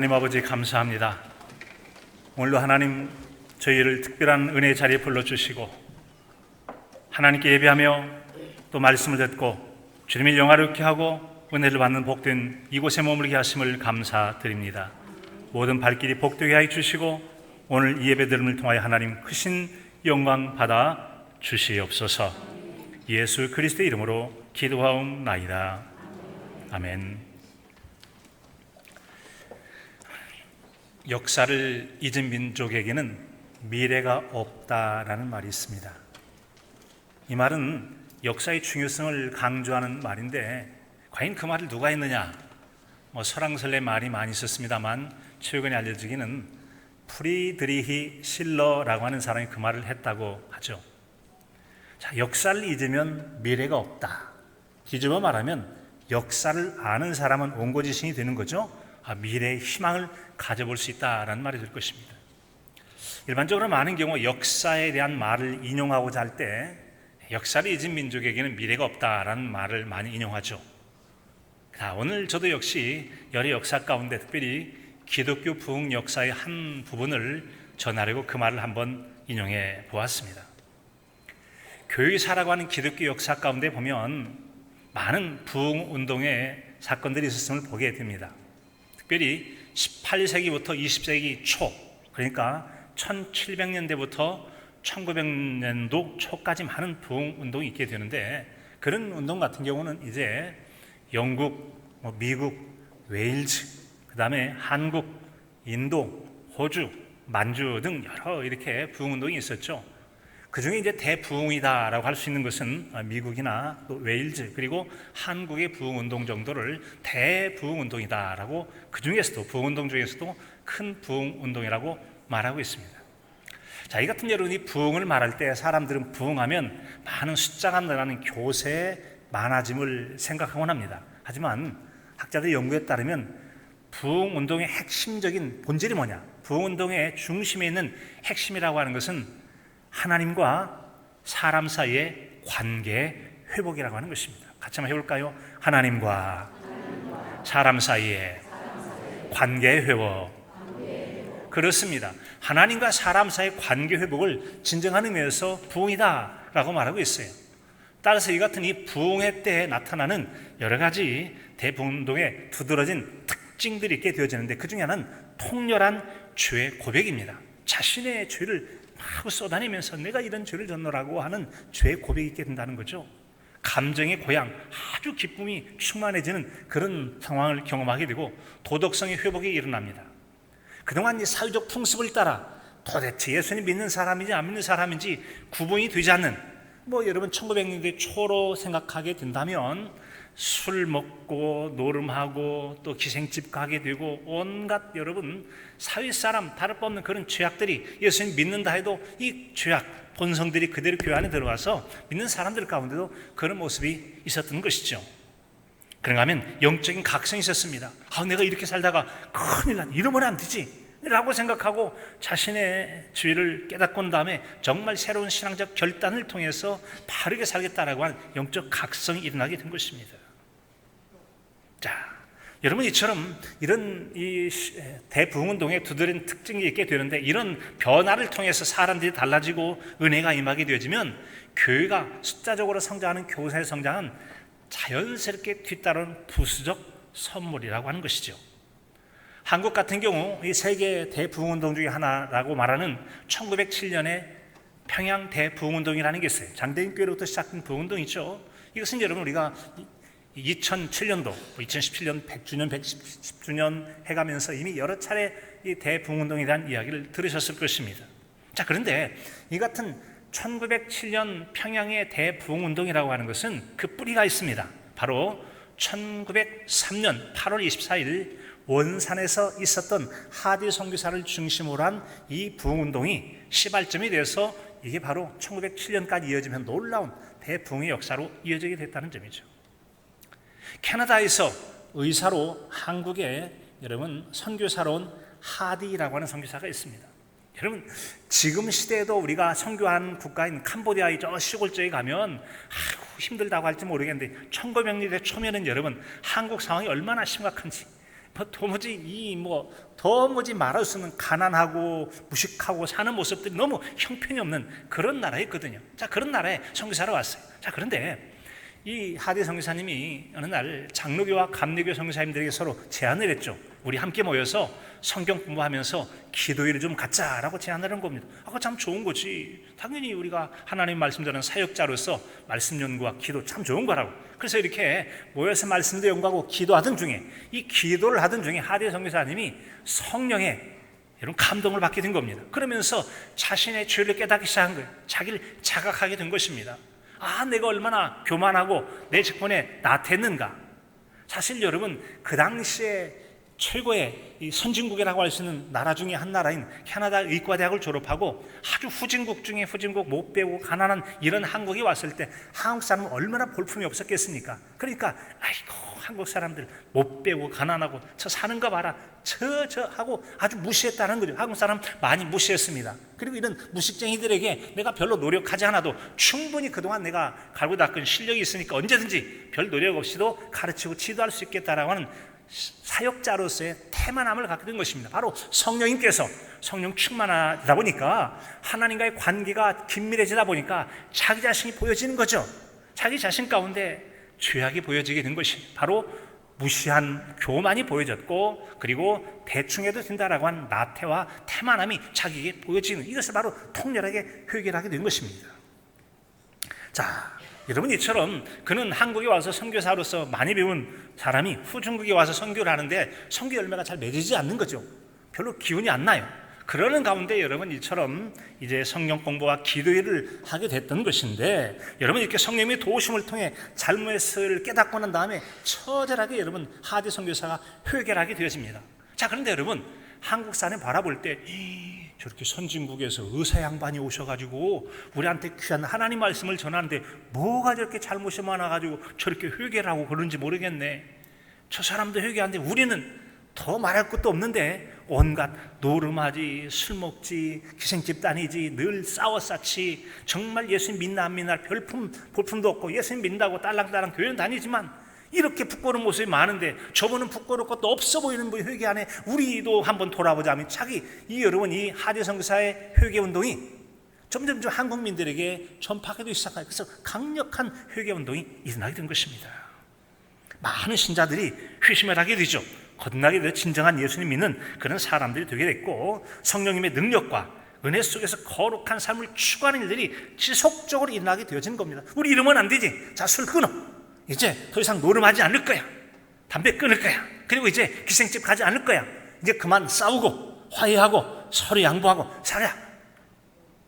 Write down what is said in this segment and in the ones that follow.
하나님 아버지 감사합니다. 오늘도 하나님 저희를 특별한 은혜의 자리에 불러주시고 하나님께 예배하며 또 말씀을 듣고 주님의 영화롭게 하고 은혜를 받는 복된 이곳에 머물게 하심을 감사드립니다. 모든 발길이 복되게 하여 주시고 오늘 이 예배 드림을 통하여 하나님 크신 영광 받아 주시옵소서. 예수 그리스도의 이름으로 기도하옵나이다. 아멘. 역사를 잊은 민족에게는 미래가 없다라는 말이 있습니다. 이 말은 역사의 중요성을 강조하는 말인데 과연 그 말을 누가 했느냐? 설왕설래 말이 많이 있었습니다만 최근에 알려지기는 프리드리히 실러라고 하는 사람이 그 말을 했다고 하죠. 자, 역사를 잊으면 미래가 없다. 뒤집어 말하면 역사를 아는 사람은 온고지신이 되는 거죠. 미래의 희망을 가져볼 수 있다라는 말이 될 것입니다. 일반적으로 많은 경우 역사에 대한 말을 인용하고자 할 때 역사를 잊은 민족에게는 미래가 없다라는 말을 많이 인용하죠. 오늘 저도 역시 여러 역사 가운데 특별히 기독교 부흥 역사의 한 부분을 전하려고 그 말을 한번 인용해 보았습니다. 교회사라고 하는 기독교 역사 가운데 보면 많은 부흥 운동의 사건들이 있었음을 보게 됩니다. 특별히 18세기부터 20세기 초, 그러니까 1700년대부터 1900년도 초까지 많은 부흥 운동이 있게 되는데 그런 운동 같은 경우는 이제 영국, 미국, 웨일즈, 그 다음에 한국, 인도, 호주, 만주 등 여러 이렇게 부흥 운동이 있었죠. 그 중에 이제 대부흥이다라고 할 수 있는 것은 미국이나 또 웨일즈 그리고 한국의 부흥운동 정도를 대부흥운동이다라고 그 중에서도 부흥운동 중에서도 큰 부흥운동이라고 말하고 있습니다. 자, 이 같은 여러분이 부흥을 말할 때 사람들은 부흥하면 많은 숫자가 늘어나는 교세 많아짐을 생각하곤 합니다. 하지만 학자들의 연구에 따르면 부흥운동의 핵심적인 본질이 뭐냐? 부흥운동의 중심에 있는 핵심이라고 하는 것은 하나님과 사람 사이의 관계 회복이라고 하는 것입니다. 같이 한번 해볼까요? 하나님과 사람 사이의 관계 회복. 그렇습니다. 하나님과 사람 사이의 관계 회복을 진정한 의미에서 부흥이다라고 말하고 있어요. 따라서 이 같은 이 부흥의 때에 나타나는 여러 가지 대부흥운동의 두드러진 특징들이 있게 되어지는데 그 중에 하나는 통렬한 죄 고백입니다. 자신의 죄를 막 쏟아내면서 내가 이런 죄를 졌노라고 하는 죄 고백이 있게 된다는 거죠. 감정의 고양, 아주 기쁨이 충만해지는 그런 상황을 경험하게 되고 도덕성의 회복이 일어납니다. 그동안 이 사회적 풍습을 따라 도대체 예수님 믿는 사람인지 안 믿는 사람인지 구분이 되지 않는 여러분 1900년대 초로 생각하게 된다면 술 먹고 노름하고 또 기생집 가게 되고 온갖 여러분 사회 사람 다를 바 없는 그런 죄악들이 예수님 믿는다 해도 이 죄악 본성들이 그대로 교회 안에 들어와서 믿는 사람들 가운데도 그런 모습이 있었던 것이죠. 그런가 하면 영적인 각성이 있었습니다. 내가 이렇게 살다가 큰일 났, 이러면 안 되지 라고 생각하고 자신의 죄를 깨닫고 난 다음에 정말 새로운 신앙적 결단을 통해서 바르게 살겠다라고 하는 영적 각성이 일어나게 된 것입니다. 자, 여러분 이처럼 이런 이 대부흥운동에 두드러진 특징이 있게 되는데 이런 변화를 통해서 사람들이 달라지고 은혜가 임하게 되어지면 교회가 숫자적으로 성장하는 교사의 성장은 자연스럽게 뒤따르는 부수적 선물이라고 하는 것이죠. 한국 같은 경우 이 세계 대부흥운동 중에 하나라고 말하는 1907년에 평양 대부흥운동이라는 게 있어요. 장대인 교회로부터 시작된 부흥운동이죠. 이것은 여러분 우리가 2007년도, 2017년 100주년, 110주년 해가면서 이미 여러 차례 이 대부흥운동에 대한 이야기를 들으셨을 것입니다. 자, 그런데 이 같은 1907년 평양의 대부흥운동이라고 하는 것은 그 뿌리가 있습니다. 바로 1903년 8월 24일 원산에서 있었던 하디 선교사를 중심으로 한 이 부흥운동이 시발점이 돼서 이게 바로 1907년까지 이어지면 놀라운 대부흥의 역사로 이어지게 됐다는 점이죠. 캐나다에서 의사로 한국에 여러분 선교사로 온 하디라고 하는 선교사가 있습니다. 여러분 지금 시대에도 우리가 선교한 국가인 캄보디아의 저 시골 쪽에 가면 힘들다고 할지 모르겠는데 1900년대 초면은 여러분 한국 상황이 얼마나 심각한지 도무지 말할 수 없는 가난하고 무식하고 사는 모습들이 너무 형편이 없는 그런 나라였거든요. 자, 그런 나라에 선교사로 왔어요. 자, 그런데 이 하대 선교사님이 어느 날 장로교와 감리교 선교사님들에게 서로 제안을 했죠. 우리 함께 모여서 성경 공부하면서 기도회를 좀 갖자라고 제안을 한 겁니다. 그거 참 좋은 거지. 당연히 우리가 하나님 말씀 전하는 사역자로서 말씀 연구와 기도 참 좋은 거라고. 그래서 이렇게 모여서 말씀도 연구하고 기도하던 중에, 이 기도를 하던 중에 하대 선교사님이 성령의 이런 감동을 받게 된 겁니다. 그러면서 자신의 죄를 깨닫기 시작한 거예요. 자기를 자각하게 된 것입니다. 아, 내가 얼마나 교만하고 내 직분에 나태했는가. 사실 여러분, 그 당시에 최고의 이 선진국이라고 할 수 있는 나라 중에 한 나라인 캐나다 의과대학을 졸업하고 아주 후진국 중에 후진국, 못 배우고 가난한 이런 한국에 왔을 때 한국 사람은 얼마나 볼품이 없었겠습니까? 그러니까 아이고, 한국 사람들 못 배우고 가난하고 저 사는 거 봐라, 저 하고 아주 무시했다는 거죠. 한국 사람 많이 무시했습니다. 그리고 이런 무식쟁이들에게 내가 별로 노력하지 않아도 충분히 그동안 내가 갈고 닦은 실력이 있으니까 언제든지 별 노력 없이도 가르치고 지도할 수 있겠다라고 하는 사역자로서의 태만함을 갖게 된 것입니다. 바로 성령님께서 성령 충만하다 보니까 하나님과의 관계가 긴밀해지다 보니까 자기 자신이 보여지는 거죠. 자기 자신 가운데 죄악이 보여지게 된 것이 바로 무시한 교만이 보여졌고, 그리고 대충해도 된다라고 하는 나태와 태만함이 자기에게 보여지는, 이것을 바로 통렬하게 회개하게 된 것입니다. 자, 여러분, 이처럼 그는 한국에 와서 선교사로서 많이 배운 사람이 후중국에 와서 선교를 하는데 선교 열매가 잘 맺어지지 않는 거죠. 별로 기운이 안 나요. 그러는 가운데 여러분, 이처럼 이제 성경 공부와 기도회를 하게 됐던 것인데, 여러분, 이렇게 성령의 도우심을 통해 잘못을 깨닫고 난 다음에 처절하게 여러분 하대 선교사가 회개하게 되어집니다. 자, 그런데 여러분, 한국 사람이 바라볼 때 저렇게 선진국에서 의사 양반이 오셔가지고 우리한테 귀한 하나님 말씀을 전하는데 뭐가 저렇게 잘못이 많아가지고 저렇게 회개를 하고 그런지 모르겠네. 저 사람도 회개하는데 우리는 더 말할 것도 없는데 온갖 노름하지, 술 먹지, 기생집 다니지, 늘 싸워싸치, 정말 예수님 믿나 안 믿나 볼품도 없고 예수님 믿는다고 딸랑딸랑 교회는 다니지만 이렇게 부끄러운 모습이 많은데 저분은 부끄러울 것도 없어 보이는 분 회개 안에 우리도 한번 돌아보자면 여러분, 이 하대 선교사의 회개 운동이 점점 한국민들에게 전파하기도 시작하고, 그래서 강력한 회개 운동이 일어나게 된 것입니다. 많은 신자들이 회심을 하게 되죠. 거듭나게 되어 진정한 예수님 믿는 그런 사람들이 되게 됐고, 성령님의 능력과 은혜 속에서 거룩한 삶을 추구하는 일들이 지속적으로 일어나게 되어진 겁니다. 우리 이러면 안 되지. 자, 술 끊어. 이제 더 이상 노름하지 않을 거야. 담배 끊을 거야. 그리고 이제 기생집 가지 않을 거야. 이제 그만 싸우고 화해하고 서로 양보하고 살아.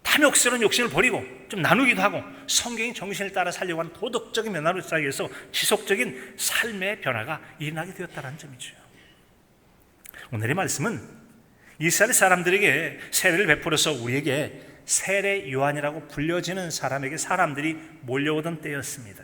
탐욕스러운 욕심을 버리고 좀 나누기도 하고 성경의 정신을 따라 살려고 하는 도덕적인 변화로 시작해서 지속적인 삶의 변화가 일어나게 되었다는 점이죠. 오늘의 말씀은 이스라엘 사람들에게 세례를 베풀어서 우리에게 세례 요한이라고 불려지는 사람들이 몰려오던 때였습니다.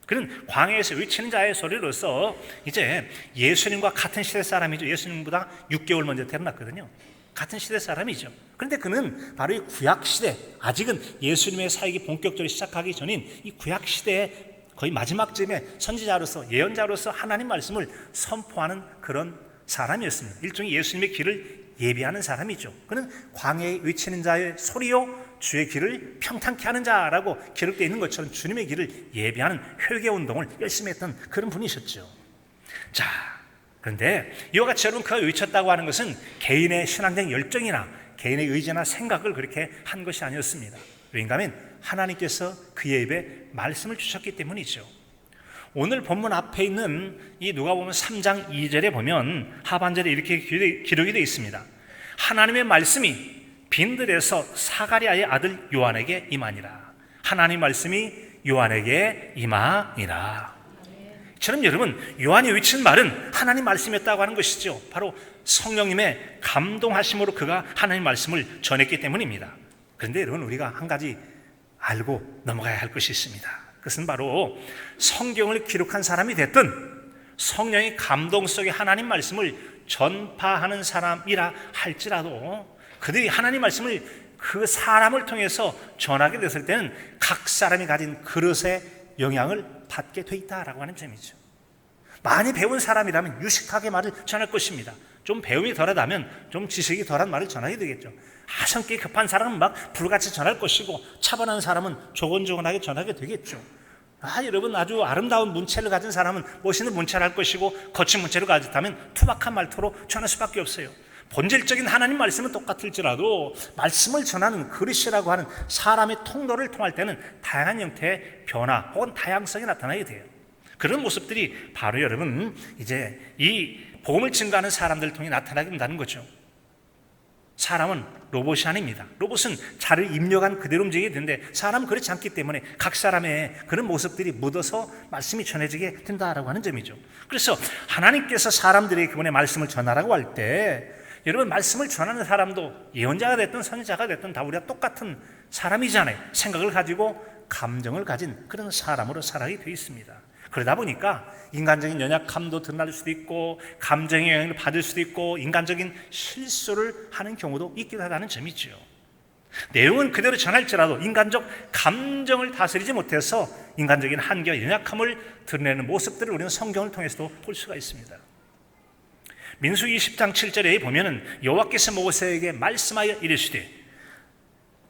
그는 광야에서 외치는 자의 소리로서 이제 예수님과 같은 시대 사람이죠. 예수님보다 6개월 먼저 태어났거든요. 같은 시대 사람이죠. 그런데 그는 바로 이 구약시대, 아직은 예수님의 사역이 본격적으로 시작하기 전인 이 구약시대의 거의 마지막 쯤에 선지자로서, 예언자로서 하나님 말씀을 선포하는 그런 사람이었습니다. 일종의 예수님의 길을 예비하는 사람이죠. 그는 광야에 외치는 자의 소리요 주의 길을 평탄케 하는 자라고 기록되어 있는 것처럼 주님의 길을 예비하는 회개운동을 열심히 했던 그런 분이셨죠. 자, 그런데 이와 같이 여러분, 그가 외쳤다고 하는 것은 개인의 신앙적 열정이나 개인의 의지나 생각을 그렇게 한 것이 아니었습니다. 왜인가 하면 하나님께서 그의 입에 말씀을 주셨기 때문이죠. 오늘 본문 앞에 있는 이 누가복음 3장 2절에 보면 하반절에 이렇게 기록이 되어 있습니다. 하나님의 말씀이 빈들에서 사가랴의 아들 요한에게 임하니라. 하나님 말씀이 요한에게 임하니라. 저는 여러분, 요한이 외친 말은 하나님 말씀이었다고 하는 것이죠. 바로 성령님의 감동하심으로 그가 하나님 말씀을 전했기 때문입니다. 그런데 여러분, 우리가 한 가지 알고 넘어가야 할 것이 있습니다. 그것은 바로 성경을 기록한 사람이 됐든 성령의 감동 속에 하나님 말씀을 전파하는 사람이라 할지라도 그들이 하나님 말씀을 그 사람을 통해서 전하게 됐을 때는 각 사람이 가진 그릇의 영향을 받게 돼 있다라고 하는 점이죠. 많이 배운 사람이라면 유식하게 말을 전할 것입니다. 좀 배움이 덜하다면 좀 지식이 덜한 말을 전하게 되겠죠. 성격이 급한 사람은 막 불같이 전할 것이고 차분한 사람은 조곤조곤하게 전하게 되겠죠. 여러분, 아주 아름다운 문체를 가진 사람은 멋있는 문체를 할 것이고 거친 문체를 가졌다면 투박한 말투로 전할 수밖에 없어요. 본질적인 하나님 말씀은 똑같을지라도 말씀을 전하는 그릇이라고 하는 사람의 통로를 통할 때는 다양한 형태의 변화 혹은 다양성이 나타나게 돼요. 그런 모습들이 바로 여러분 이제 이 복음을 증거하는 사람들을 통해 나타나게 된다는 거죠. 사람은 로봇이 아닙니다. 로봇은 자를 입력한 그대로 움직이게 되는데 사람은 그렇지 않기 때문에 각 사람의 그런 모습들이 묻어서 말씀이 전해지게 된다라고 하는 점이죠. 그래서 하나님께서 사람들에게 그분의 말씀을 전하라고 할 때 여러분, 말씀을 전하는 사람도 예언자가 됐든 선지자가 됐든 다 우리가 똑같은 사람이잖아요. 생각을 가지고 감정을 가진 그런 사람으로 살아가게 되어 있습니다. 그러다 보니까 인간적인 연약함도 드러날 수도 있고 감정의 영향을 받을 수도 있고 인간적인 실수를 하는 경우도 있기도 하다는 점이죠. 내용은 그대로 전할지라도 인간적 감정을 다스리지 못해서 인간적인 한계와 연약함을 드러내는 모습들을 우리는 성경을 통해서도 볼 수가 있습니다. 민수기 10장 7절에 보면은 여호와께서 모세에게 말씀하여 이르시되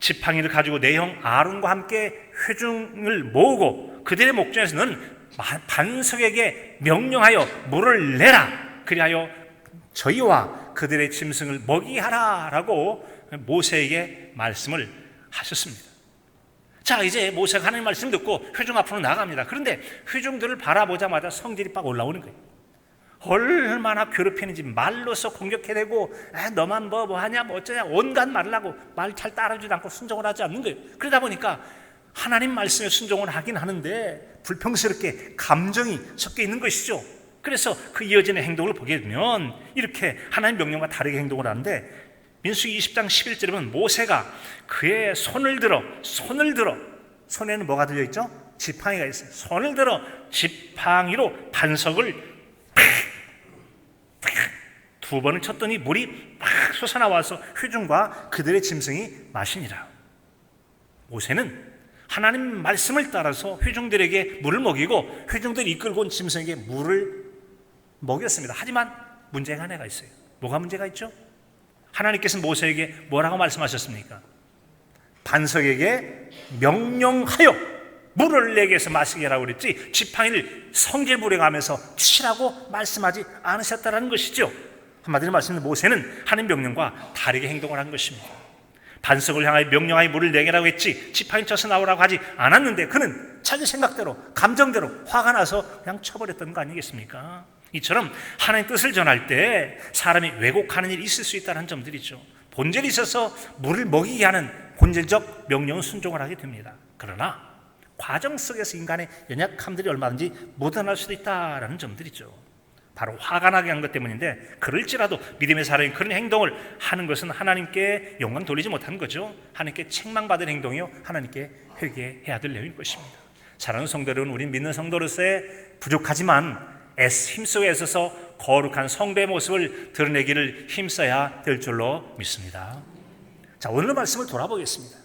지팡이를 가지고 내 형 아론과 함께 회중을 모으고 그들의 목전에서 너는 반석에게 명령하여 물을 내라. 그리하여 저희와 그들의 짐승을 먹이게 하라라고 모세에게 말씀을 하셨습니다. 자, 이제 모세가 하나님 말씀 듣고 회중 앞으로 나갑니다. 그런데 회중들을 바라보자마자 성질이 빡 올라오는 거예요. 얼마나 괴롭히는지 말로서 공격해대고 너만 뭐 하냐 뭐 어쩌냐 온갖 말을 하고 말 잘 따라주지 않고 순종을 하지 않는 거예요. 그러다 보니까 하나님 말씀에 순종을 하긴 하는데 불평스럽게 감정이 섞여 있는 것이죠. 그래서 그 이어지는 행동을 보게 되면 이렇게 하나님 명령과 다르게 행동을 하는데 민수기 20장 11절에 보면 모세가 그의 손을 들어 손에는 뭐가 들려있죠? 지팡이가 있어요. 손을 들어 지팡이로 반석을 두 번을 쳤더니 물이 막 솟아나와서 회중과 그들의 짐승이 마시니라. 모세는 하나님 말씀을 따라서 회중들에게 물을 먹이고 회중들이 이끌고 온 짐승에게 물을 먹였습니다. 하지만 문제가 하나가 있어요. 뭐가 문제가 있죠? 하나님께서 모세에게 뭐라고 말씀하셨습니까? 반석에게 명령하여 물을 내게서 마시게 하라고 그랬지 지팡이를 성질 부려가면서 치라고 말씀하지 않으셨다는 것이죠. 한마디로 말씀드리면 모세는 하나님 명령과 다르게 행동을 한 것입니다. 반석을 향하여 명령하여 물을 내게라고 했지 지팡이 쳐서 나오라고 하지 않았는데 그는 자기 생각대로 감정대로 화가 나서 그냥 쳐버렸던 거 아니겠습니까? 이처럼 하나님의 뜻을 전할 때 사람이 왜곡하는 일이 있을 수 있다는 점들이죠. 본질이 있어서 물을 먹이게 하는 본질적 명령은 순종을 하게 됩니다. 그러나 과정 속에서 인간의 연약함들이 얼마든지 묻어날 수도 있다는 점들이죠. 바로 화가 나게 한 것 때문인데 그럴지라도 믿음의 사람이 그런 행동을 하는 것은 하나님께 영광 돌리지 못하는 거죠. 하나님께 책망받을 행동이요 하나님께 회개해야 될 내용인 것입니다. 사랑하는 성도 여러분, 우린 믿는 성도로서의 부족하지만 힘쓰고 애써서 거룩한 성도의 모습을 드러내기를 힘써야 될 줄로 믿습니다. 자, 오늘 말씀을 돌아보겠습니다.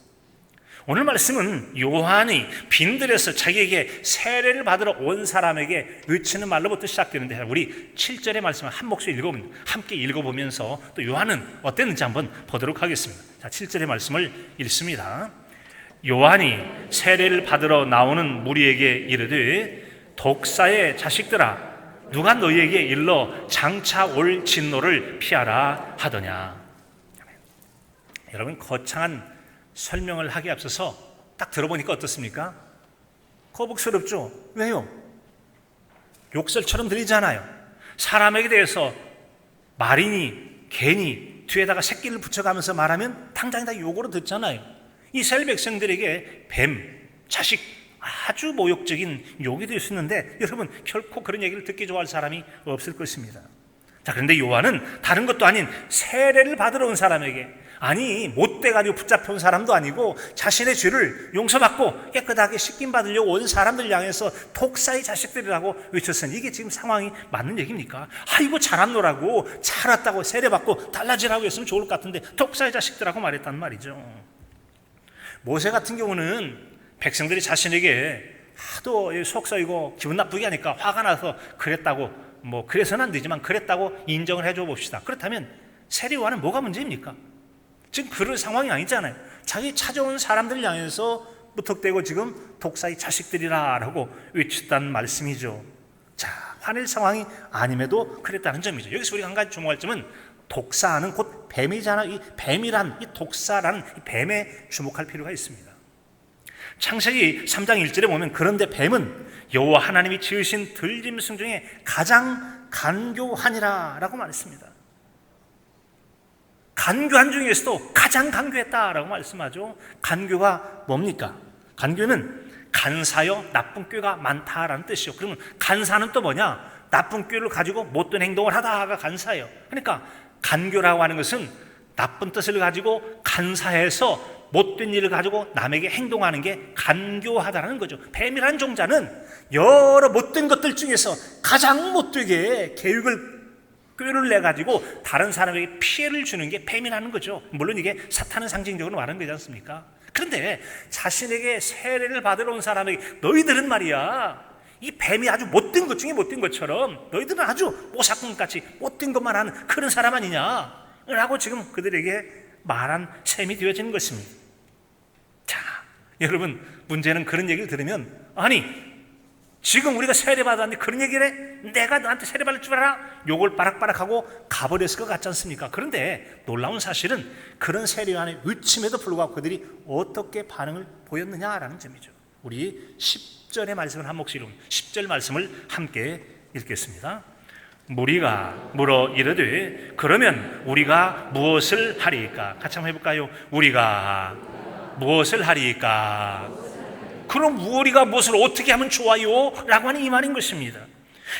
오늘 말씀은 요한이 빈들에서 자기에게 세례를 받으러 온 사람에게 외치는 말로부터 시작되는데 우리 7절의 말씀을 한 목소리 함께 읽어보면서 또 요한은 어땠는지 한번 보도록 하겠습니다. 자, 7절의 말씀을 읽습니다. 요한이 세례를 받으러 나오는 무리에게 이르되 독사의 자식들아 누가 너희에게 일러 장차 올 진노를 피하라 하더냐. 여러분, 거창한 설명을 하기에 앞서서 딱 들어보니까 어떻습니까? 거북스럽죠? 왜요? 욕설처럼 들리잖아요. 사람에게 대해서 말이니 개니 뒤에다가 새끼를 붙여가면서 말하면 당장 다 욕으로 듣잖아요. 이스라엘 백성들에게 뱀, 자식 아주 모욕적인 욕이 될 수 있는데 여러분 결코 그런 얘기를 듣기 좋아할 사람이 없을 것입니다. 자, 그런데 요한은 다른 것도 아닌 세례를 받으러 온 사람에게 아니 못돼가지고 붙잡혀온 사람도 아니고 자신의 죄를 용서받고 깨끗하게 씻김받으려고 온 사람들 향해서 독사의 자식들이라고 외쳤으니 이게 지금 상황이 맞는 얘기입니까? 아이고 잘한노라고 잘 왔다고 세례받고 달라지라고 했으면 좋을 것 같은데 독사의 자식들하고 말했단 말이죠. 모세 같은 경우는 백성들이 자신에게 하도 속 썩이고 기분 나쁘게 하니까 화가 나서 그랬다고, 뭐 그래서는 안 되지만 그랬다고 인정을 해줘 봅시다. 그렇다면 세리와는 뭐가 문제입니까? 지금 그럴 상황이 아니잖아요. 자기 찾아온 사람들을 향해서 무턱대고 지금 독사의 자식들이라 라고 외쳤다는 말씀이죠. 자, 화낼 상황이 아님에도 그랬다는 점이죠. 여기서 우리가 한 가지 주목할 점은 독사는 곧 뱀이잖아. 이 뱀이란, 이 독사라는 이 뱀에 주목할 필요가 있습니다. 창세기 3장 1절에 보면 그런데 뱀은 여호와 하나님이 지으신 들짐승 중에 가장 간교하니라 라고 말했습니다. 간교한 중에서도 가장 간교했다라고 말씀하죠. 간교가 뭡니까? 간교는 간사여 나쁜 꾀가 많다라는 뜻이요. 그러면 간사는 또 뭐냐? 나쁜 꾀를 가지고 못된 행동을 하다가 간사예요. 그러니까 간교라고 하는 것은 나쁜 뜻을 가지고 간사해서 못된 일을 가지고 남에게 행동하는 게 간교하다는 거죠. 뱀이라는 종자는 여러 못된 것들 중에서 가장 못되게 꾀를 내가지고 다른 사람에게 피해를 주는 게 뱀이라는 거죠. 물론 이게 사탄은 상징적으로 말하는 거지 않습니까? 그런데 자신에게 세례를 받으러 온 사람에게 너희들은 말이야, 이 뱀이 아주 못된 것 중에 못된 것처럼 너희들은 아주 뽀사꾼같이 못된 것만 하는 그런 사람 아니냐 라고 지금 그들에게 말한 셈이 되어지는 것입니다. 자, 여러분, 문제는 그런 얘기를 들으면, 아니 지금 우리가 세례받았는데 그런 얘기를 해? 내가 너한테 세례받을 줄 알아? 욕을 바락바락하고 가버렸을 것 같지 않습니까? 그런데 놀라운 사실은 그런 세례요한의 외침에도 불구하고 그들이 어떻게 반응을 보였느냐라는 점이죠. 우리 10절의 말씀을 한 목소리로 10절 말씀을 함께 읽겠습니다. 무리가 물어 이르되 그러면 우리가 무엇을 하리이까? 같이 한번 해볼까요? 우리가 무엇을 하리이까? 그럼 우리가 무엇을 어떻게 하면 좋아요? 라고 하는 이 말인 것입니다.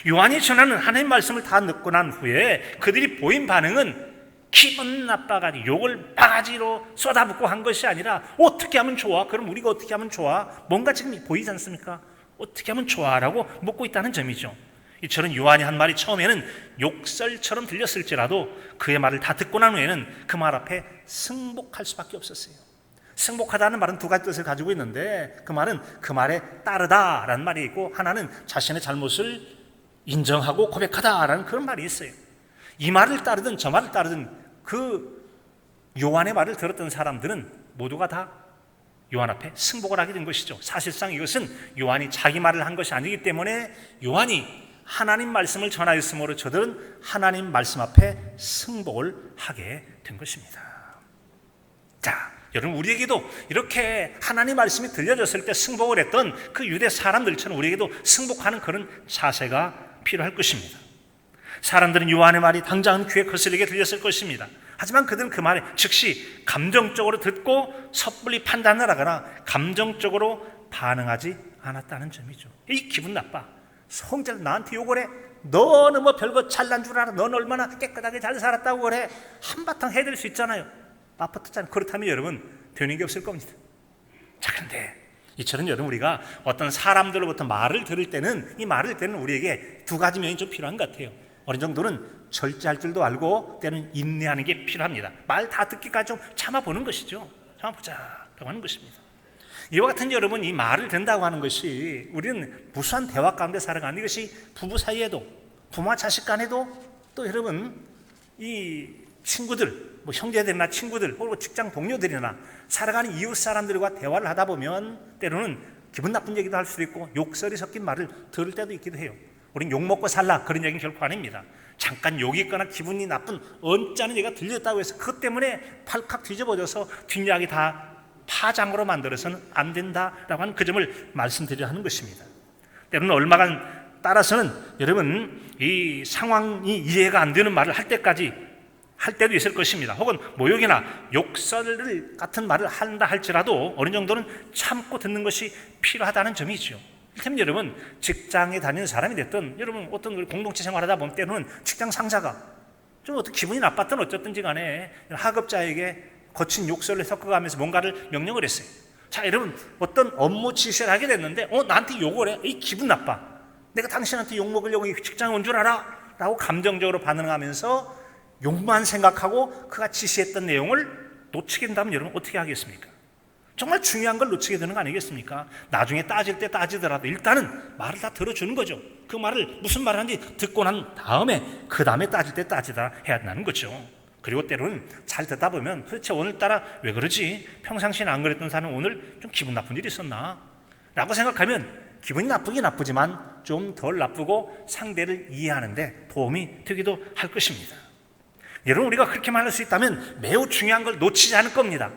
요한이 전하는 하나님의 말씀을 다 듣고 난 후에 그들이 보인 반응은 기분 나빠가지고 욕을 바가지로 쏟아붓고 한 것이 아니라 어떻게 하면 좋아? 그럼 우리가 어떻게 하면 좋아? 뭔가 지금 보이지 않습니까? 어떻게 하면 좋아? 라고 묻고 있다는 점이죠. 이처럼 요한이 한 말이 처음에는 욕설처럼 들렸을지라도 그의 말을 다 듣고 난 후에는 그 말 앞에 승복할 수밖에 없었어요. 승복하다는 말은 두 가지 뜻을 가지고 있는데 그 말은 그 말에 따르다라는 말이 있고 하나는 자신의 잘못을 인정하고 고백하다라는 그런 말이 있어요. 이 말을 따르든 저 말을 따르든 그 요한의 말을 들었던 사람들은 모두가 다 요한 앞에 승복을 하게 된 것이죠. 사실상 이것은 요한이 자기 말을 한 것이 아니기 때문에 요한이 하나님 말씀을 전하였으므로 저들은 하나님 말씀 앞에 승복을 하게 된 것입니다. 자, 여러분, 우리에게도 이렇게 하나님 말씀이 들려졌을 때 승복을 했던 그 유대 사람들처럼 우리에게도 승복하는 그런 자세가 필요할 것입니다. 사람들은 요한의 말이 당장은 귀에 거슬리게 들렸을 것입니다. 하지만 그들은 그 말에 즉시 감정적으로 듣고 섣불리 판단을 하거나 감정적으로 반응하지 않았다는 점이죠. 이 기분 나빠. 성질 나한테 욕을 해. 너는 뭐 별거 잘난 줄 알아. 넌 얼마나 깨끗하게 잘 살았다고 그래. 한바탕 해드릴 수 있잖아요. 맞붙었잖아요. 그렇다면 여러분 되는 게 없을 겁니다. 자, 그런데 이처럼 여러분 우리가 어떤 사람들로부터 말을 들을 때는 이 말을 들을 때는 우리에게 두 가지 면이 좀 필요한 것 같아요. 어느 정도는 절제할 줄도 알고 때는 인내하는 게 필요합니다. 말 다 듣기까지 좀 참아보는 것이죠. 참아보자라고 하는 것입니다. 이와 같은 여러분, 이 말을 듣는다고 하는 것이 우리는 무수한 대화 가운데 살아가는 이것이 부부 사이에도 부모와 자식 간에도 또 여러분 이 친구들, 뭐 형제들이나 친구들 혹은 직장 동료들이나 살아가는 이웃 사람들과 대화를 하다 보면 때로는 기분 나쁜 얘기도 할 수도 있고 욕설이 섞인 말을 들을 때도 있기도 해요. 우린 욕 먹고 살라 그런 얘기는 결코 아닙니다. 잠깐 욕이 있거나 기분이 나쁜 언짢은 얘기가 들렸다고 해서 그것 때문에 팔칵 뒤집어져서 뒷이야기 다 파장으로 만들어서는 안 된다라고 하는 그 점을 말씀드리려 하는 것입니다. 때로는 얼마간 따라서는 여러분 이 상황이 이해가 안 되는 말을 할 때까지 할 때도 있을 것입니다. 혹은 모욕이나 욕설 같은 말을 한다 할지라도 어느 정도는 참고 듣는 것이 필요하다는 점이죠. 이를테면 여러분 직장에 다니는 사람이 됐든 여러분 어떤 공동체 생활하다 보면 때로는 직장 상사가 좀 어떤 기분이 나빴든 어쨌든지 간에 하급자에게 거친 욕설을 섞어가면서 뭔가를 명령을 했어요. 자, 여러분 어떤 업무 지시를 하게 됐는데 나한테 욕을 해. 이 기분 나빠. 내가 당신한테 욕 먹으려고 직장에 온 줄 알아? 라고 감정적으로 반응하면서 욕만 생각하고 그가 지시했던 내용을 놓치게 된다면 여러분 어떻게 하겠습니까? 정말 중요한 걸 놓치게 되는 거 아니겠습니까? 나중에 따질 때 따지더라도 일단은 말을 다 들어주는 거죠. 그 말을 무슨 말 하는지 듣고 난 다음에 그 다음에 따질 때 따지다 해야 한다는 거죠. 그리고 때로는 잘 듣다 보면 도대체 오늘따라 왜 그러지? 평상시엔 안 그랬던 사람은 오늘 좀 기분 나쁜 일이 있었나? 라고 생각하면 기분이 나쁘긴 나쁘지만 좀 덜 나쁘고 상대를 이해하는데 도움이 되기도 할 것입니다. 여러분, 우리가 그렇게 말할 수 있다면 매우 중요한 걸 놓치지 않을 겁니다.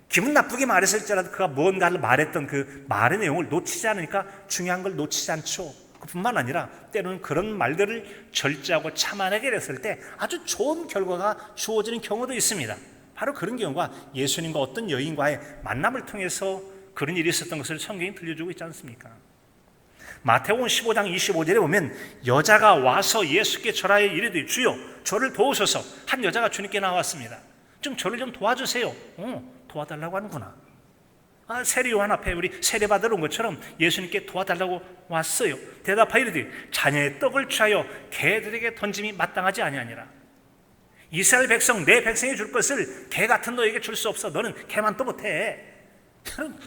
기분 나쁘게 말했을지라도 그가 무언가를 말했던 그 말의 내용을 놓치지 않으니까 중요한 걸 놓치지 않죠. 그뿐만 아니라 때로는 그런 말들을 절제하고 참아내게 됐을 때 아주 좋은 결과가 주어지는 경우도 있습니다. 바로 그런 경우가 예수님과 어떤 여인과의 만남을 통해서 그런 일이 있었던 것을 성경이 들려주고 있지 않습니까? 마태복음 15장 25절에 보면 여자가 와서 예수께 절하여 이르되 주여 저를 도우소서. 한 여자가 주님께 나왔습니다. 좀 저를 좀 도와주세요. 도와달라고 하는구나. 세례 요한 앞에 우리 세례받으러 온 것처럼 예수님께 도와달라고 왔어요. 대답하여 이르되 자녀의 떡을 취하여 개들에게 던짐이 마땅하지 아니하니라. 이스라엘 백성 내 백성이 줄 것을 개 같은 너에게 줄 수 없어. 너는 개만 또 못해.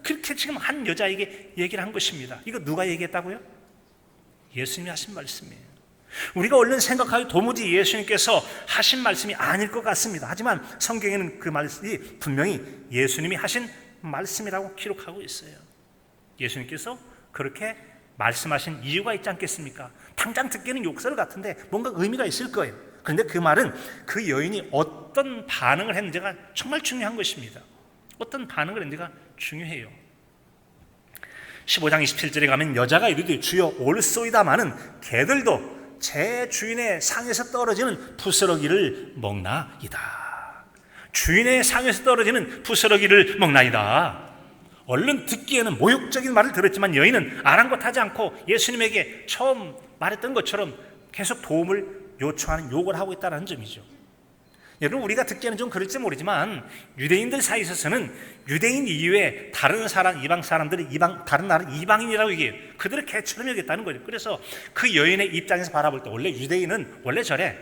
그렇게 지금 한 여자에게 얘기를 한 것입니다. 이거 누가 얘기했다고요? 예수님이 하신 말씀이에요. 우리가 얼른 생각하기 도무지 예수님께서 하신 말씀이 아닐 것 같습니다. 하지만 성경에는 그 말씀이 분명히 예수님이 하신 말씀이라고 기록하고 있어요. 예수님께서 그렇게 말씀하신 이유가 있지 않겠습니까? 당장 듣기는 욕설 같은데 뭔가 의미가 있을 거예요. 그런데 그 말은 그 여인이 어떤 반응을 했는지가 정말 중요한 것입니다. 어떤 반응을 했는지가 중요해요. 15장 27절에 가면 여자가 이르되 주여 올소이다마는 개들도 제 주인의 상에서 떨어지는 부스러기를 먹나이다. 주인의 상에서 떨어지는 부스러기를 먹나이다. 얼른 듣기에는 모욕적인 말을 들었지만 여인은 아랑곳하지 않고 예수님에게 처음 말했던 것처럼 계속 도움을 요청하는 욕을 하고 있다는 점이죠. 여러분, 우리가 듣기에는 좀 그럴지 모르지만 유대인들 사이에 있어서는 유대인 이외에 다른 사람, 이방 사람들이 다른 나라 이방인이라고 얘기해요. 그들을 개처럼 여겼다는 거죠. 그래서 그 여인의 입장에서 바라볼 때 원래 유대인은 원래 저래.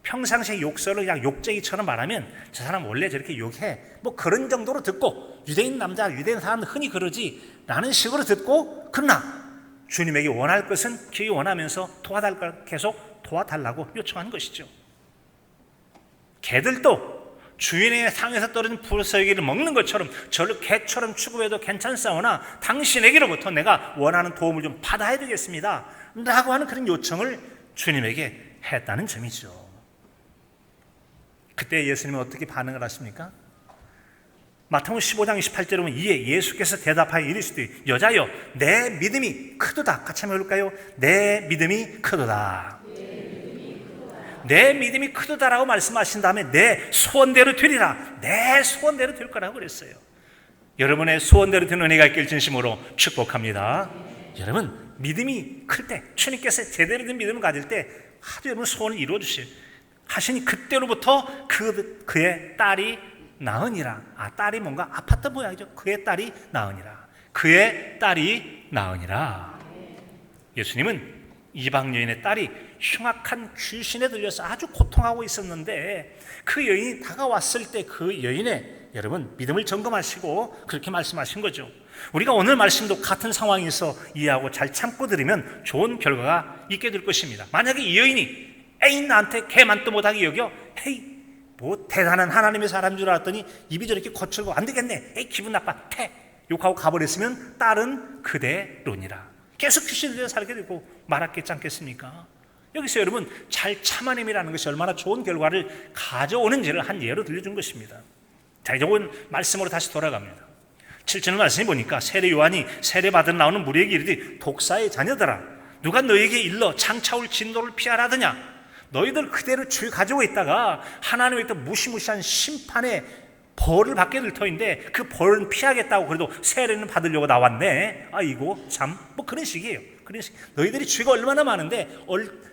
평상시에 욕설을 그냥 욕쟁이처럼 말하면 저 사람 원래 저렇게 욕해. 뭐 그런 정도로 듣고 유대인 남자, 유대인 사람은 흔히 그러지 라는 식으로 듣고, 그러나 주님에게 원할 것은 기꺼이 원하면서 계속 도와달라고 요청하는 것이죠. 개들도 주인의 상에서 떨어진 부스러기를 먹는 것처럼 저를 개처럼 취급해도 괜찮사오나 당신에게로부터 내가 원하는 도움을 좀 받아야 되겠습니다 라고 하는 그런 요청을 주님에게 했다는 점이죠. 그때 예수님은 어떻게 반응을 하십니까? 마태복음 15장 28절에 보면 이에 예수께서 대답하여 이르시되 여자여 내 믿음이 크도다. 같이 한번 해볼까요? 내 믿음이 크도다. 내 믿음이 크도다라고 말씀하신 다음에 내 소원대로 되리라. 내 소원대로 될 거라고 그랬어요. 여러분의 소원대로 되는 은혜가 있길 진심으로 축복합니다. 여러분, 믿음이 클 때, 주님께서 제대로 된 믿음을 가질 때 아주 여러분 소원을 이루어 주세요. 하시니 그때로부터 그의 딸이 나으니라. 딸이 뭔가 아팠던 모양이죠. 그의 딸이 나으니라. 그의 딸이 나으니라. 예수님은 이방 여인의 딸이 흉악한 귀신에 들려서 아주 고통하고 있었는데 그 여인이 다가왔을 때 그 여인의 여러분 믿음을 점검하시고 그렇게 말씀하신 거죠. 우리가 오늘 말씀도 같은 상황에서 이해하고 잘 참고 들으면 좋은 결과가 있게 될 것입니다. 만약에 이 여인이 에이 나한테 개만도 못하게 여겨, 헤이 뭐 대단한 하나님의 사람인 줄 알았더니 입이 저렇게 거칠고 안 되겠네, 에이 기분 나빠, 퇴 욕하고 가버렸으면 딸은 그대로니라. 계속 귀신을 들여 살게 되고 말았겠지 않겠습니까? 여기서 여러분 잘 참아냄이라는 것이 얼마나 좋은 결과를 가져오는지를 한 예로 들려준 것입니다. 자, 이제 말씀으로 다시 돌아갑니다. 7절 말씀해 보니까 세례 요한이 세례받으러 나오는 무리에게 이르되 독사의 자녀들아 누가 너에게 일러 장차올 진노를 피하라 하더냐. 너희들 그대로 주의 가지고 있다가 하나님의 또 무시무시한 심판의 벌을 받게 될 터인데 그 벌은 피하겠다고 그래도 세례는 받으려고 나왔네. 아이고 참, 뭐 그런 식이에요. 그런 식. 너희들이 죄가 얼마나 많은데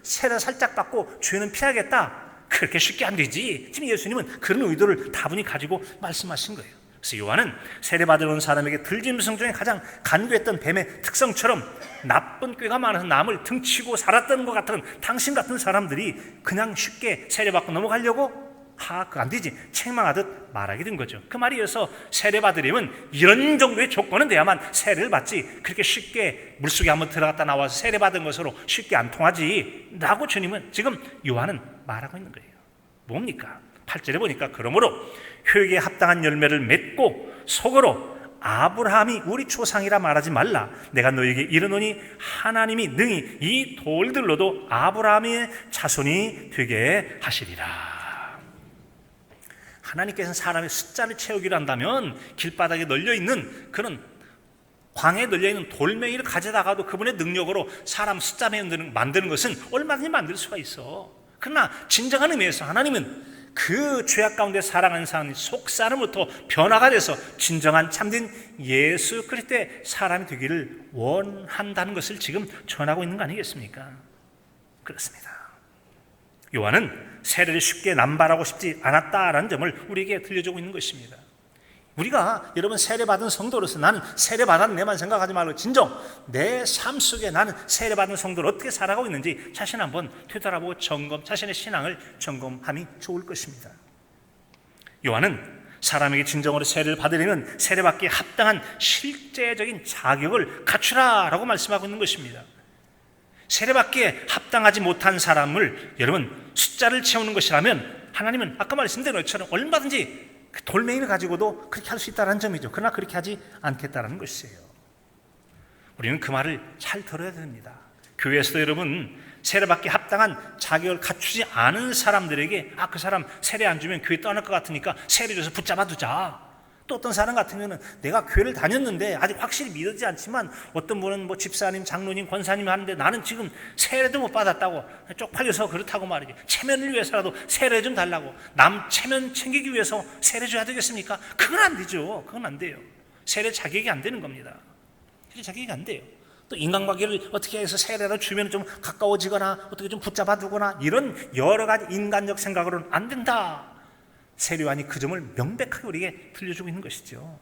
세례 살짝 받고 죄는 피하겠다, 그렇게 쉽게 안 되지. 지금 예수님은 그런 의도를 다분히 가지고 말씀하신 거예요. 그래서 요한은 세례받으러 온 사람에게 들짐승 중에 가장 간교했던 뱀의 특성처럼 나쁜 꾀가 많아서 남을 등치고 살았던 것 같은 당신 같은 사람들이 그냥 쉽게 세례받고 넘어가려고 안 되지, 책망하듯 말하게 된 거죠. 그 말에 이어서 세례받으려면 이런 정도의 조건은 돼야만 세례를 받지, 그렇게 쉽게 물속에 한번 들어갔다 나와서 세례받은 것으로 쉽게 안 통하지 라고 주님은, 지금 요한은 말하고 있는 거예요. 뭡니까? 8절에 보니까 그러므로 회개에 합당한 열매를 맺고 속으로 아브라함이 우리 조상이라 말하지 말라. 내가 너에게 이르노니 하나님이 능히 이 돌들로도 아브라함의 자손이 되게 하시리라. 하나님께서는 사람의 숫자를 채우기로 한다면 길바닥에 널려있는 그런 광에 널려있는 돌멩이를 가져다가도 그분의 능력으로 사람 숫자 만드는 것은 얼마든지 만들 수가 있어. 그러나 진정한 의미에서 하나님은 그 죄악 가운데 살아가는 사람이 속사람으로부터 변화가 돼서 진정한 참된 예수 그리스도의 사람이 되기를 원한다는 것을 지금 전하고 있는 거 아니겠습니까? 그렇습니다. 요한은 세례를 쉽게 남발하고 싶지 않았다라는 점을 우리에게 들려주고 있는 것입니다. 우리가 여러분 세례받은 성도로서 나는 세례받은 내만 생각하지 말고 진정 내 삶 속에 나는 세례받은 성도로 어떻게 살아가고 있는지 자신 한번 되돌아보고 자신의 신앙을 점검함이 좋을 것입니다. 요한은 사람에게 진정으로 세례를 받으려면 세례받기에 합당한 실제적인 자격을 갖추라라고 말씀하고 있는 것입니다. 세례받기에 합당하지 못한 사람을 여러분 숫자를 채우는 것이라면 하나님은 아까 말씀드린 것처럼 얼마든지 그 돌멩이를 가지고도 그렇게 할 수 있다는 점이죠. 그러나 그렇게 하지 않겠다는 것이에요. 우리는 그 말을 잘 들어야 됩니다. 교회에서도 여러분 세례받기 합당한 자격을 갖추지 않은 사람들에게 그 사람 세례 안 주면 교회 떠날 것 같으니까 세례 줘서 붙잡아 두자. 또 어떤 사람 같은 경우는 내가 교회를 다녔는데 아직 확실히 믿어지지 않지만 어떤 분은 뭐 집사님, 장로님, 권사님 하는데 나는 지금 세례도 못 받았다고 쪽팔려서 그렇다고 말이지. 체면을 위해서라도 세례 좀 달라고. 남 체면 챙기기 위해서 세례 줘야 되겠습니까? 그건 안 되죠. 그건 안 돼요. 세례 자격이 안 되는 겁니다. 세례 자격이 안 돼요. 또 인간관계를 어떻게 해서 세례를 주면 좀 가까워지거나 어떻게 좀 붙잡아 두거나 이런 여러 가지 인간적 생각으로는 안 된다. 세례요한이 그 점을 명백하게 우리에게 들려주고 있는 것이죠.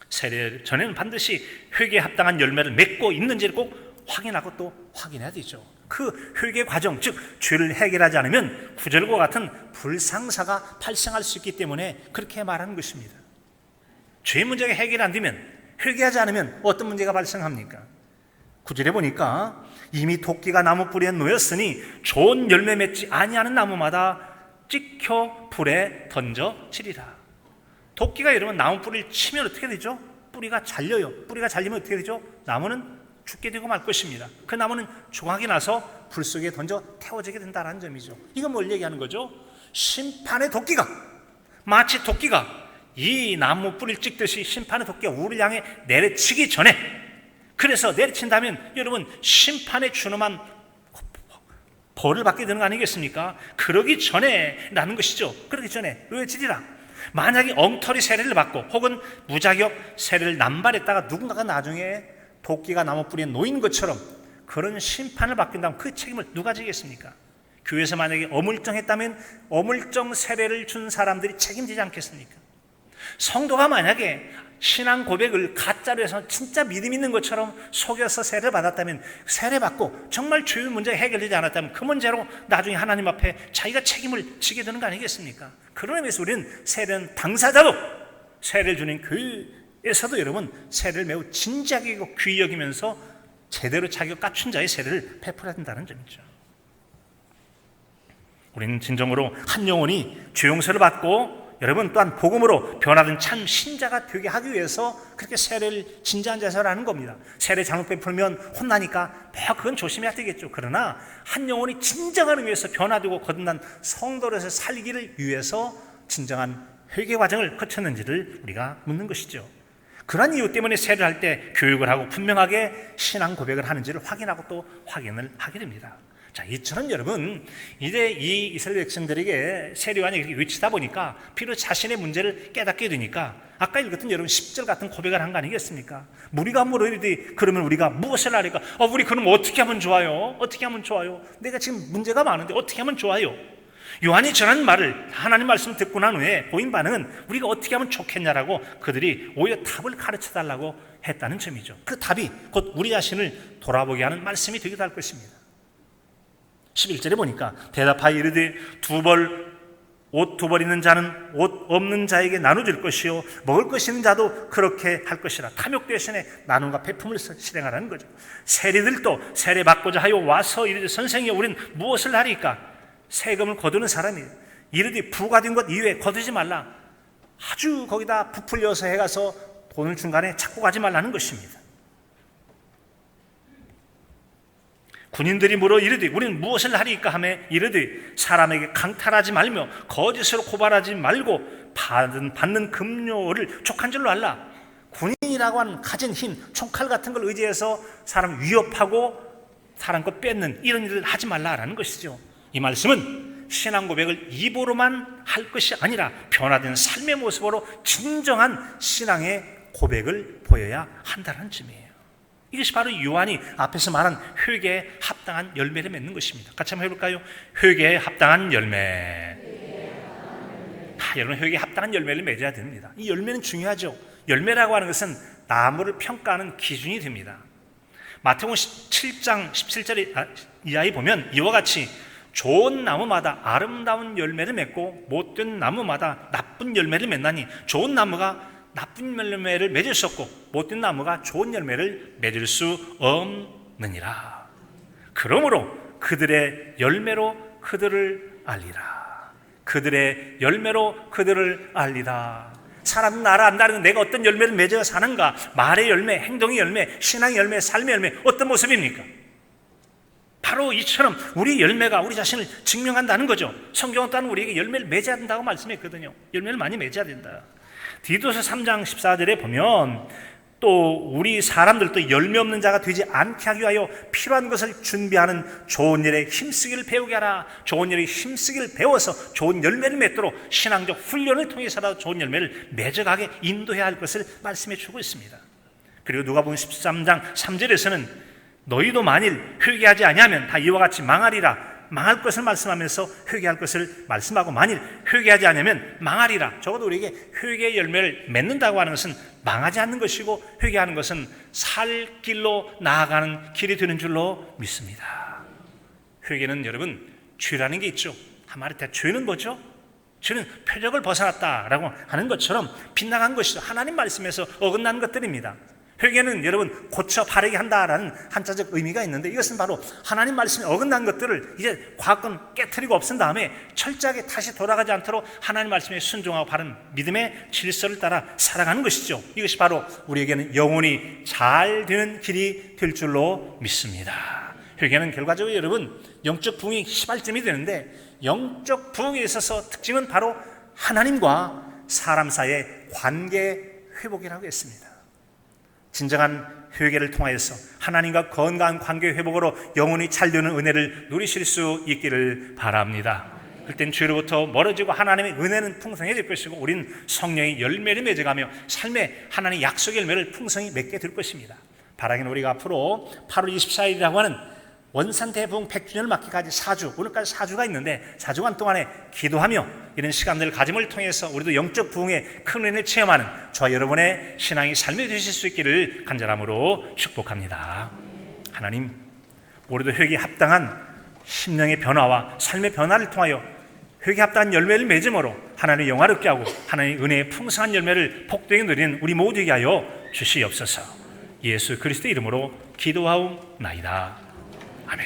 세례 전에는 반드시 회개에 합당한 열매를 맺고 있는지를 꼭 확인하고 또 확인해야 되죠. 그 회개 과정, 즉 죄를 해결하지 않으면 구절과 같은 불상사가 발생할 수 있기 때문에 그렇게 말하는 것입니다. 죄 문제가 해결 안 되면, 회개하지 않으면 어떤 문제가 발생합니까? 구절에 보니까 이미 도끼가 나무 뿌리에 놓였으니 좋은 열매 맺지 아니하는 나무마다 찍혀 불에 던져지리라. 도끼가 여러분 나무 뿌리를 치면 어떻게 되죠? 뿌리가 잘려요. 뿌리가 잘리면 어떻게 되죠? 나무는 죽게 되고 말 것입니다. 그 나무는 조각이 나서 불 속에 던져 태워지게 된다는 점이죠. 이건 뭘 얘기하는 거죠? 심판의 도끼가, 마치 도끼가 이 나무 뿌리를 찍듯이 심판의 도끼가 우리를 향해 내려치기 전에, 그래서 내려친다면 여러분 심판의 준엄한 벌을 받게 되는 거 아니겠습니까? 그러기 전에 라는 것이죠. 그러기 전에 놓여지리라. 만약에 엉터리 세례를 받고 혹은 무자격 세례를 남발했다가 누군가가 나중에 도끼가 나무 뿌리에 놓인 것처럼 그런 심판을 받게 된다면 그 책임을 누가 지겠습니까? 교회에서 만약에 어물쩡했다면 어물쩡 세례를 준 사람들이 책임지지 않겠습니까? 성도가 만약에 신앙 고백을 가짜로 해서 진짜 믿음 있는 것처럼 속여서 세례를 받았다면, 세례받고 정말 죄의 문제가 해결되지 않았다면 그 문제로 나중에 하나님 앞에 자기가 책임을 지게 되는 거 아니겠습니까? 그런 의미에서 우리는 세례는 당사자도 세례를 주는 교회에서도 여러분 세례를 매우 진지하게 귀히 여기면서 제대로 자격 갖춘 자의 세례를 베풀어야 된다는 점이죠. 우리는 진정으로 한 영혼이 죄 용서를 받고 여러분 또한 복음으로 변화된 참 신자가 되게 하기 위해서 그렇게 세례를 진지한 자세로 하는 겁니다. 세례 잘못 베풀면 혼나니까 그건 조심해야 되겠죠. 그러나 한 영혼이 진정한 의미에서 변화되고 거듭난 성도로서 살기를 위해서 진정한 회개 과정을 거쳤는지를 우리가 묻는 것이죠. 그런 이유 때문에 세례를 할 때 교육을 하고 분명하게 신앙 고백을 하는지를 확인하고 또 확인을 하게 됩니다. 자, 이처럼 여러분 이제 이 이스라엘 백성들에게 세례요한이 이렇게 외치다 보니까 비로소 자신의 문제를 깨닫게 되니까 아까 읽었던 여러분 10절 같은 고백을 한 거 아니겠습니까? 우리가 물으리되 그러면 우리가 무엇을 하리까? 우리 그럼 어떻게 하면 좋아요? 어떻게 하면 좋아요? 내가 지금 문제가 많은데 어떻게 하면 좋아요? 요한이 전한 말을 하나님 말씀 듣고 난 후에 보인 반응은 우리가 어떻게 하면 좋겠냐라고 그들이 오히려 답을 가르쳐 달라고 했다는 점이죠. 그 답이 곧 우리 자신을 돌아보게 하는 말씀이 되기도 할 것입니다. 11절에 보니까 대답하여 이르되 옷 두 벌 있는 자는 옷 없는 자에게 나눠줄 것이요 먹을 것 있는 자도 그렇게 할 것이라. 탐욕 대신에 나눔과 베품을 실행하라는 거죠. 세리들도 세례 받고자 하여 와서 이르되 선생님 우린 무엇을 하리까? 세금을 거두는 사람이 이르되 부가 된 것 이외에 거두지 말라. 아주 거기다 부풀려서 해가서 돈을 중간에 찾고 가지 말라는 것입니다. 군인들이 물어 이르되 우리는 무엇을 하리까 하매 이르되 사람에게 강탈하지 말며 거짓으로 고발하지 말고 받는 급료를 족한 줄로 알라. 군인이라고 하는 가진 힘, 총칼 같은 걸 의지해서 사람 위협하고 사람 것 뺏는 이런 일을 하지 말라라는 것이죠. 이 말씀은 신앙 고백을 입으로만 할 것이 아니라 변화된 삶의 모습으로 진정한 신앙의 고백을 보여야 한다는 점이에요. 이것이 바로 요한이 앞에서 말한 회개에 합당한 열매를 맺는 것입니다. 같이 한번 해볼까요? 회개에 합당한 열매. 여러분, 회개에 합당한 열매를 맺어야 됩니다. 이 열매는 중요하죠. 열매라고 하는 것은 나무를 평가하는 기준이 됩니다. 마태복음 7장 17절 이하에 보면 이와 같이 좋은 나무마다 아름다운 열매를 맺고 못된 나무마다 나쁜 열매를 맺나니 좋은 나무가 나쁜 열매를 맺을 수 없고 못된 나무가 좋은 열매를 맺을 수 없느니라. 그러므로 그들의 열매로 그들을 알리라. 그들의 열매로 그들을 알리라. 사람은 나를 안다는 내가 어떤 열매를 맺어 사는가? 말의 열매, 행동의 열매, 신앙의 열매, 삶의 열매 어떤 모습입니까? 바로 이처럼 우리 열매가 우리 자신을 증명한다는 거죠. 성경은 또한 우리에게 열매를 맺어야 된다고 말씀했거든요. 열매를 많이 맺어야 된다. 디도서 3장 14절에 보면 또 우리 사람들도 열매 없는 자가 되지 않게 하기 위하여 필요한 것을 준비하는 좋은 일에 힘쓰기를 배우게 하라. 좋은 일에 힘쓰기를 배워서 좋은 열매를 맺도록 신앙적 훈련을 통해서라도 좋은 열매를 맺어가게 인도해야 할 것을 말씀해 주고 있습니다. 그리고 누가복음 13장 3절에서는 너희도 만일 회개하지 아니하면 다 이와 같이 망하리라. 망할 것을 말씀하면서 회개할 것을 말씀하고 만일 회개하지 않으면 망하리라. 적어도 우리에게 회개의 열매를 맺는다고 하는 것은 망하지 않는 것이고 회개하는 것은 살 길로 나아가는 길이 되는 줄로 믿습니다. 회개는 여러분 죄라는 게 있죠. 한마디로 죄는 뭐죠? 죄는 표적을 벗어났다라고 하는 것처럼 빗나간 것이죠. 하나님 말씀에서 어긋난 것들입니다. 회개는 여러분 고쳐 바르게 한다라는 한자적 의미가 있는데 이것은 바로 하나님 말씀에 어긋난 것들을 이제 과거는 깨트리고 없앤 다음에 철저하게 다시 돌아가지 않도록 하나님 말씀에 순종하고 바른 믿음의 질서를 따라 살아가는 것이죠. 이것이 바로 우리에게는 영혼이 잘 되는 길이 될 줄로 믿습니다. 회개는 결과적으로 여러분 영적 부흥이 시발점이 되는데 영적 부흥에 있어서 특징은 바로 하나님과 사람 사이의 관계 회복이라고 했습니다. 진정한 회개를 통하여서 하나님과 건강한 관계 회복으로 영혼이 잘 되는 은혜를 누리실 수 있기를 바랍니다. 그땐 죄로부터 멀어지고 하나님의 은혜는 풍성해질 것이고 우리는 성령의 열매를 맺어가며 삶의 하나님의 약속의 열매를 풍성히 맺게 될 것입니다. 바라기는 우리가 앞으로 8월 24일이라고 하는 원산대부흥 100주년을 맞기까지 4주, 오늘까지 4주가 있는데 4주간 동안에 기도하며 이런 시간들을 가짐을 통해서 우리도 영적 부흥의 큰 은혜를 체험하는 저와 여러분의 신앙이 삶이 되실 수 있기를 간절함으로 축복합니다. 하나님, 우리도 회개에 합당한 심령의 변화와 삶의 변화를 통하여 회개에 합당한 열매를 맺음으로 하나님의 영화롭게 하고 하나님의 은혜의 풍성한 열매를 복되게 누리는 우리 모두에게 하여 주시옵소서. 예수 그리스도의 이름으로 기도하옵나이다.